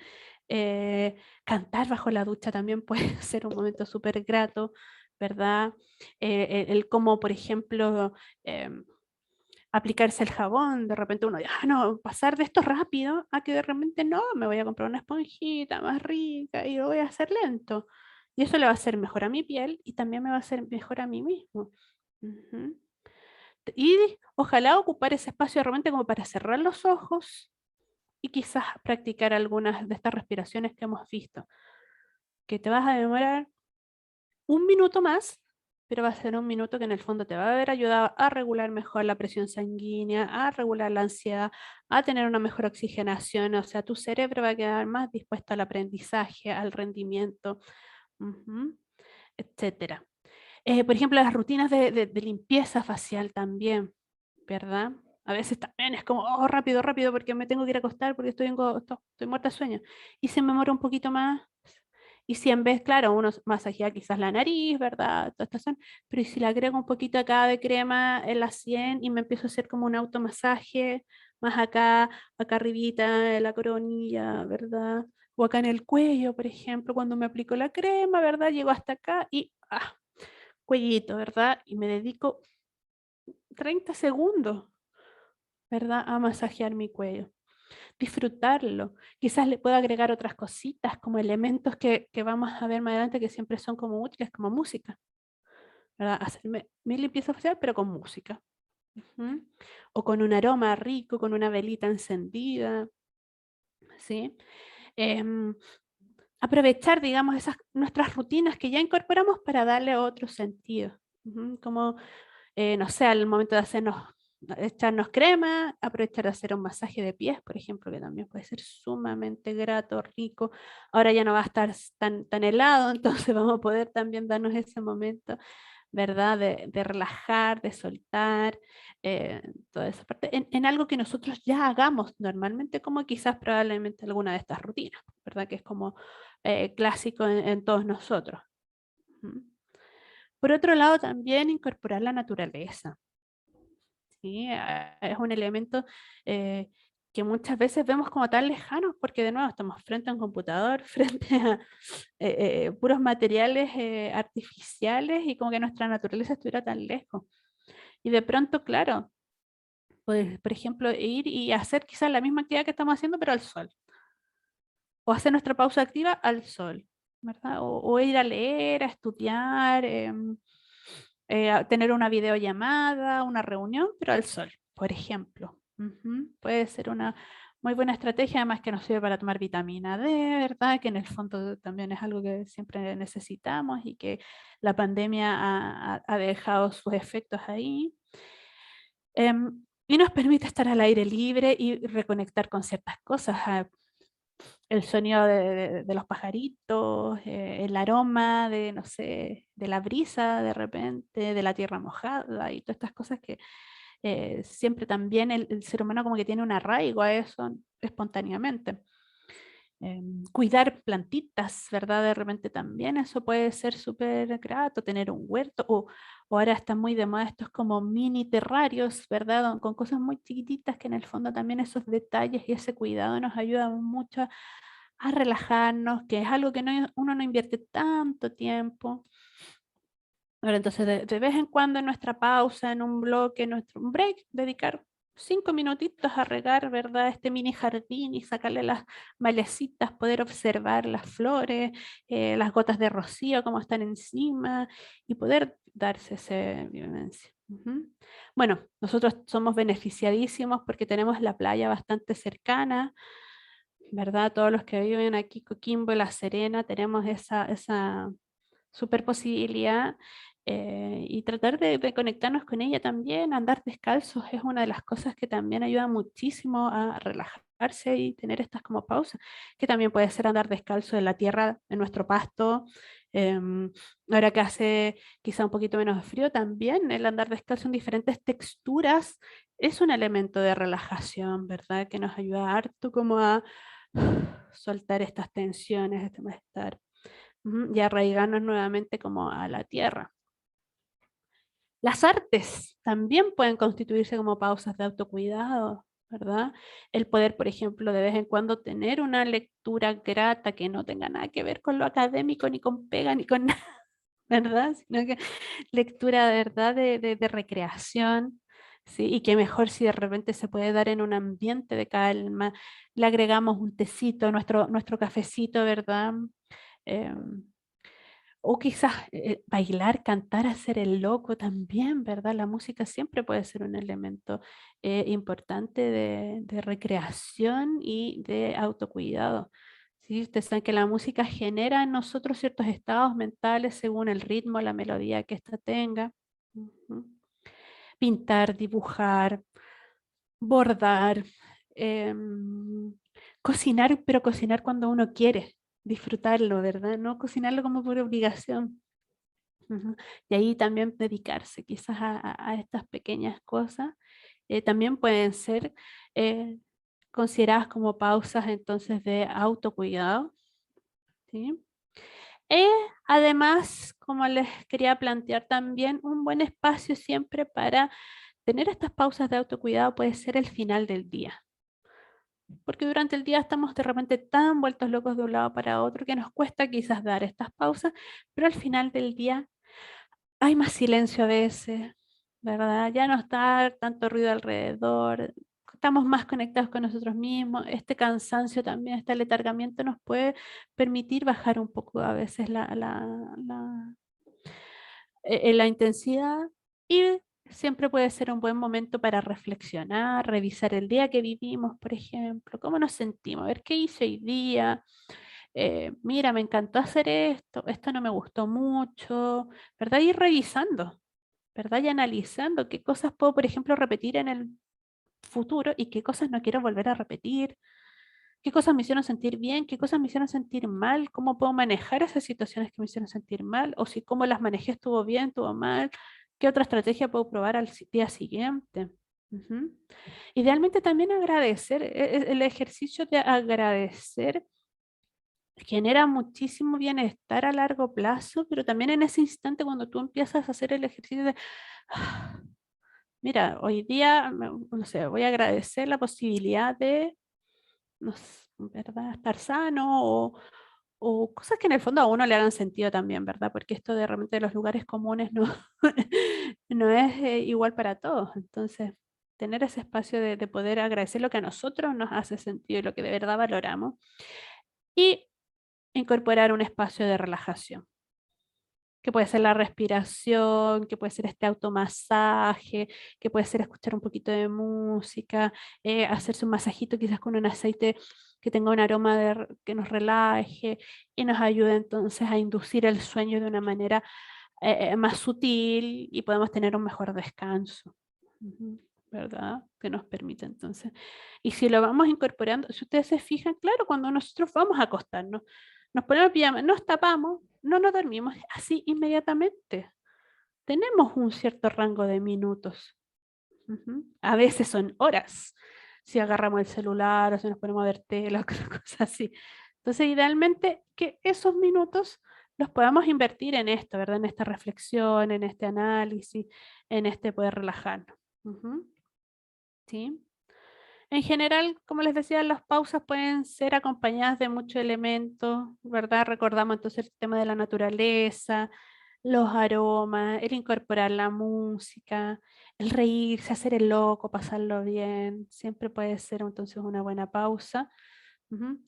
Cantar bajo la ducha también puede ser un momento súper grato, ¿verdad? El cómo, por ejemplo, aplicarse el jabón, de repente uno, ya no, pasar de esto rápido a que de repente no, me voy a comprar una esponjita más rica y lo voy a hacer lento. Y eso le va a hacer mejor a mi piel y también me va a hacer mejor a mí mismo. Y ojalá ocupar ese espacio de repente como para cerrar los ojos y quizás practicar algunas de estas respiraciones que hemos visto, que te vas a demorar un minuto más, pero va a ser un minuto que en el fondo te va a haber ayudado a regular mejor la presión sanguínea, a regular la ansiedad, a tener una mejor oxigenación, o sea, tu cerebro va a quedar más dispuesto al aprendizaje, al rendimiento, etcétera. Por ejemplo, las rutinas de limpieza facial también, ¿verdad? A veces también es como, oh, rápido, rápido, porque me tengo que ir a acostar porque estoy muerta de sueño. Y se me demora un poquito más. Y si en vez, claro, uno masajea quizás la nariz, ¿verdad? Toda esta zona, pero ¿y si le agrego un poquito acá de crema en la sien y me empiezo a hacer como un automasaje, más acá arribita, en la coronilla, ¿verdad? O acá en el cuello, por ejemplo, cuando me aplico la crema, ¿verdad? Llego hasta acá y cuellito, ¿verdad? Y me dedico 30 segundos, ¿verdad? A masajear mi cuello. Disfrutarlo. Quizás le puedo agregar otras cositas como elementos que vamos a ver más adelante que siempre son como útiles, como música, ¿verdad? Hacerme mi limpieza facial, pero con música. Ujú. O con un aroma rico, con una velita encendida, ¿sí? Em, Aprovechar, digamos, esas nuestras rutinas que ya incorporamos para darle otro sentido. Ujú. Como, no sé, al momento de echarnos crema, aprovechar de hacer un masaje de pies, por ejemplo, que también puede ser sumamente grato, rico. Ahora ya no va a estar tan helado, entonces vamos a poder también darnos ese momento, ¿verdad? De relajar, de soltar, toda esa parte, en algo que nosotros ya hagamos normalmente, como quizás probablemente alguna de estas rutinas, ¿verdad? Que es como clásico en todos nosotros. Ujú. Por otro lado, también incorporar la naturaleza. ¿Sí? Es un elemento eh, que muchas veces vemos como tan lejanos porque de nuevo estamos frente a un computador, frente a puros materiales artificiales y como que nuestra naturaleza estuviera tan lejos. Y de pronto, claro, pues, por ejemplo, ir y hacer quizás la misma actividad que estamos haciendo, pero al sol. O hacer nuestra pausa activa al sol, ¿verdad? O ir a leer, a estudiar, a tener una videollamada, una reunión, pero al sol, por ejemplo. Ujú. Puede ser una muy buena estrategia, además que nos sirve para tomar vitamina D, ¿verdad? Que en el fondo también es algo que siempre necesitamos y que la pandemia ha dejado sus efectos ahí. Y nos permite estar al aire libre y reconectar con ciertas cosas. El sonido de los pajaritos, el aroma de, no sé, de la brisa de repente, de la tierra mojada y todas estas cosas que siempre también el ser humano como que tiene un arraigo a eso espontáneamente. Cuidar plantitas, ¿verdad? De repente también eso puede ser súper grato, tener un huerto, o ahora está muy de moda estos como mini terrarios, ¿verdad? Con cosas muy chiquititas que en el fondo también esos detalles y ese cuidado nos ayudan mucho a relajarnos, que es algo que uno no invierte tanto tiempo. Ahora, entonces, de vez en cuando en nuestra pausa, en un bloque, en nuestro un break, dedicar 5 minutitos a regar, ¿verdad? Este mini jardín y sacarle las malecitas, poder observar las flores, las gotas de rocío, cómo están encima, y poder darse esa vivencia. Ujú. Bueno, nosotros somos beneficiadísimos porque tenemos la playa bastante cercana, ¿verdad? Todos los que viven aquí, Coquimbo y La Serena, tenemos esa super posibilidad y tratar de conectarnos con ella también. Andar descalzos es una de las cosas que también ayuda muchísimo a relajarse y tener estas como pausas, que también puede ser andar descalzo en la tierra, en nuestro pasto. Ahora que hace quizá un poquito menos de frío, también el andar descalzo en diferentes texturas es un elemento de relajación, ¿verdad? Que nos ayuda harto como a soltar estas tensiones, este malestar. Ujú. Y arraigarnos nuevamente como a la tierra. Las artes también pueden constituirse como pausas de autocuidado, ¿verdad? El poder, por ejemplo, de vez en cuando tener una lectura grata que no tenga nada que ver con lo académico, ni con pega, ni con nada, ¿verdad? Sino que lectura de verdad de recreación, ¿sí? Y que mejor si de repente se puede dar en un ambiente de calma, le agregamos un tecito, nuestro cafecito, ¿verdad? Em, o quizás bailar, cantar, hacer el loco también, ¿verdad? La música siempre puede ser un elemento importante de recreación y de autocuidado. ¿Sí? Ustedes saben que la música genera en nosotros ciertos estados mentales según el ritmo, la melodía que ésta tenga. Ujú. Pintar, dibujar, bordar, em, cocinar, pero cocinar cuando uno quiere, disfrutarlo, ¿verdad? No cocinarlo como por obligación. Ujú. Y ahí también dedicarse quizás a estas pequeñas cosas. También pueden ser eh, consideradas como pausas entonces de autocuidado. ¿Sí? Eh, Además, como les quería plantear también, un buen espacio siempre para tener estas pausas de autocuidado puede ser el final del día. Porque durante el día estamos de repente tan vueltos locos de un lado para otro que nos cuesta quizás dar estas pausas, pero al final del día hay más silencio a veces, ¿verdad? Ya no está tanto ruido alrededor, estamos más conectados con nosotros mismos. Este cansancio también, este aletargamiento nos puede permitir bajar un poco a veces la intensidad, y siempre puede ser un buen momento para reflexionar, revisar el día que vivimos, por ejemplo, cómo nos sentimos, a ver qué hice hoy día. Mira, me encantó hacer esto no me gustó mucho, ¿verdad? Ir revisando, ¿verdad? Y analizando qué cosas puedo, por ejemplo, repetir en el futuro y qué cosas no quiero volver a repetir, qué cosas me hicieron sentir bien, qué cosas me hicieron sentir mal, cómo puedo manejar esas situaciones que me hicieron sentir mal, o si cómo las manejé estuvo bien, estuvo mal, qué otra estrategia puedo probar al día siguiente. Ujú. Idealmente también agradecer, el ejercicio de agradecer genera muchísimo bienestar a largo plazo, pero también en ese instante cuando tú empiezas a hacer el ejercicio de, "Ah, mira, hoy día, no sé, voy a agradecer la posibilidad de, no sé, ¿verdad? Estar sano o cosas que en el fondo a uno le hagan sentido también, ¿verdad? Porque esto de repente de los lugares comunes no, no es igual para todos. Entonces, tener ese espacio de poder agradecer lo que a nosotros nos hace sentido y lo que de verdad valoramos. Y incorporar un espacio de relajación, que puede ser la respiración, que puede ser este automasaje, que puede ser escuchar un poquito de música, hacerse un masajito quizás con un aceite que tenga un aroma que nos relaje y nos ayude entonces a inducir el sueño de una manera más sutil, y podemos tener un mejor descanso. Ujú. ¿Verdad? Que nos permite entonces. Y si lo vamos incorporando, si ustedes se fijan, claro, cuando nosotros vamos a acostarnos, nos ponemos pijama, nos tapamos, no nos dormimos así inmediatamente. Tenemos un cierto rango de minutos. Ujú. A veces son horas, si agarramos el celular o si nos ponemos a ver tele o cosas así. Entonces, idealmente, que esos minutos los podamos invertir en esto, ¿verdad? En esta reflexión, en este análisis, en este poder relajarnos. Ujú. ¿Sí? En general, como les decía, las pausas pueden ser acompañadas de muchos elementos, ¿verdad? Recordamos entonces el tema de la naturaleza, los aromas, el incorporar la música, el reírse, hacer el loco, pasarlo bien, siempre puede ser entonces una buena pausa. Ujú.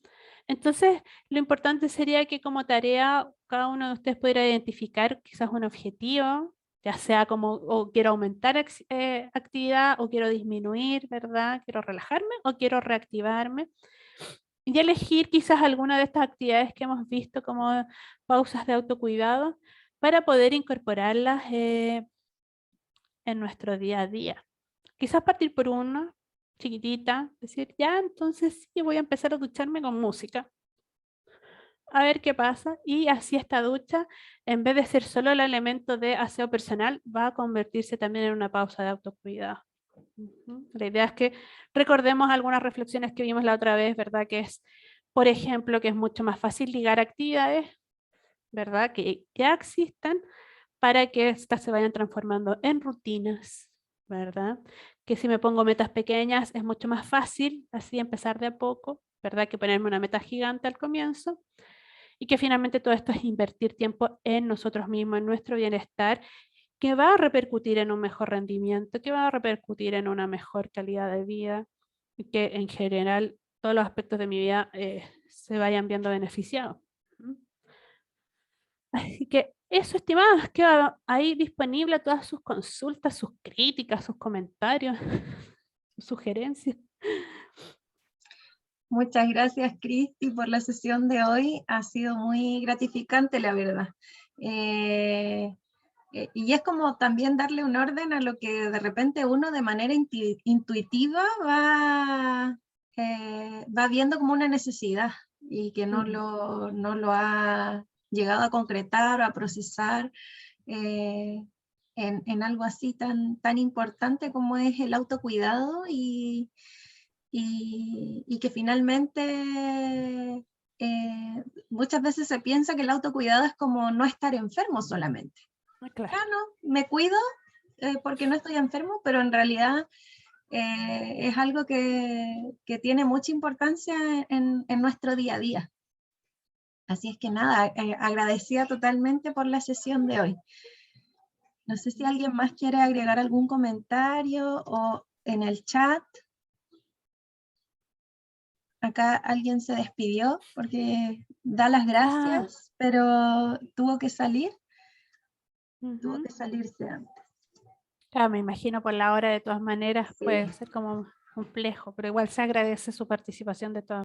Entonces, lo importante sería que como tarea cada uno de ustedes pudiera identificar quizás un objetivo, ya sea como, o quiero aumentar actividad, o quiero disminuir, ¿verdad? Quiero relajarme o quiero reactivarme. Y elegir quizás alguna de estas actividades que hemos visto como pausas de autocuidado para poder incorporarlas en nuestro día a día. Quizás partir por una chiquitita, decir, ya, entonces sí, voy a empezar a ducharme con música, a ver qué pasa, y así esta ducha, en vez de ser solo el elemento de aseo personal, va a convertirse también en una pausa de autocuidado. Ujú. La idea es que recordemos algunas reflexiones que vimos la otra vez, ¿verdad? Que es, por ejemplo, que es mucho más fácil ligar actividades, ¿verdad? Que ya existan, para que estas se vayan transformando en rutinas, ¿verdad? Que si me pongo metas pequeñas es mucho más fácil así empezar de a poco, ¿verdad? Que ponerme una meta gigante al comienzo, y que finalmente todo esto es invertir tiempo en nosotros mismos, en nuestro bienestar, que va a repercutir en un mejor rendimiento, que va a repercutir en una mejor calidad de vida, y que en general todos los aspectos de mi vida se vayan viendo beneficiados. ¿Mm? Así que eso, estimadas, queda ahí disponible todas sus consultas, sus críticas, sus comentarios, sus sugerencias. Muchas gracias, Cristi, por la sesión de hoy. Ha sido muy gratificante, la verdad. Y es como también darle un orden a lo que de repente uno de manera intuitiva va viendo como una necesidad y que no lo ha llegado a concretar o a procesar en algo así tan importante como es el autocuidado, y que finalmente muchas veces se piensa que el autocuidado es como no estar enfermo solamente. Claro. Ah, no, me cuido, porque no estoy enfermo, pero en realidad es algo que tiene mucha importancia en nuestro día a día. Así es que nada, agradecida totalmente por la sesión de hoy. No sé si alguien más quiere agregar algún comentario o en el chat. Acá alguien se despidió porque da las gracias, pero tuvo que salir. Tuvo que salirse antes. Claro, me imagino por la hora de todas maneras Sí. puede ser como complejo, pero igual se agradece su participación de todas